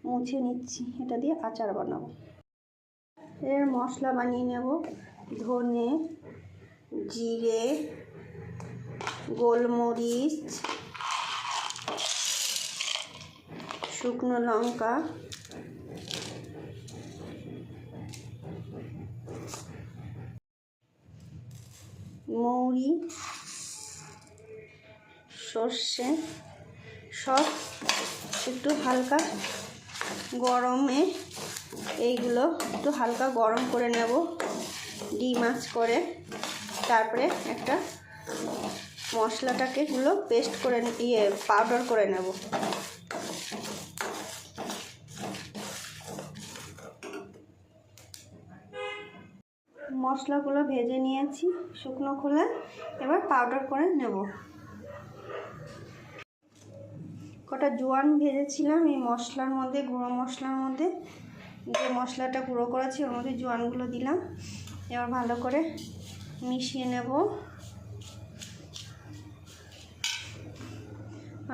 মুছে নিচ্ছি। এটা দিয়ে আচার বানাবো। এর মশলা বানিয়ে নেব। ধনে, জিরে, গোলমরিচ, শুকনো লঙ্কা, মৌরি, সর্ষে সব একটু হালকা গরমে এইগুলো একটু হালকা গরম করে নেব ডিমাচ করে। তারপরে একটা মশলাটাকে এগুলো পেস্ট করে পাউডার করে নেব। মশলাগুলো ভেজে নিয়েছি শুকনো খোলায়, এবার পাউডার করে নেব। কটা জোয়ান ভেজেছিলাম এই মশলার মধ্যে, গুঁড়ো মশলার মধ্যে। যে মশলাটা গুঁড়ো করেছি ওর মধ্যে জোয়ানগুলো দিলাম। এবার ভালো করে মিশিয়ে নেব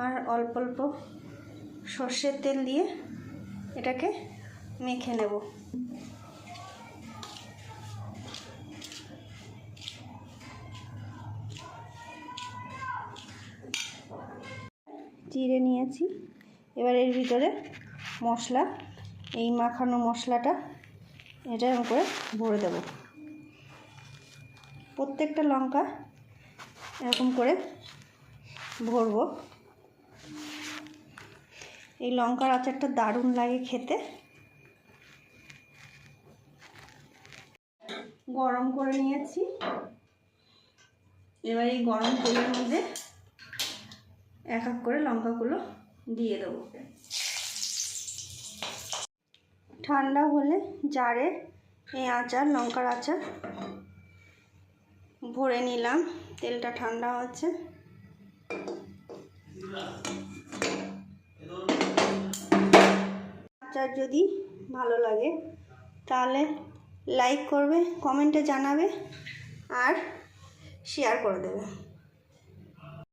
আর অল্প অল্প সর্ষের তেল দিয়ে এটাকে মেখে নেব। চিড়ে নিয়েছি। এবার এর ভিতরে মশলা, এই মাখানো মশলাটা এটা এরকম করে ভরে দেব। প্রত্যেকটা লঙ্কা এরকম করে ভরব। এই লঙ্কার আচারটা দারুণ লাগে খেতে। গরম করে নিয়েছি। এবার এই গরম তেলের মধ্যে এক এক করে লঙ্কাগুলো দিয়ে দেবো। ঠান্ডা হলে জারে এই আচার, লঙ্কার আচার ভরে নিলাম। তেলটা ঠান্ডা হচ্ছে। আচার যদি ভালো লাগে তাহলে লাইক করবে, কমেন্টে জানাবে আর শেয়ার করে দেবে।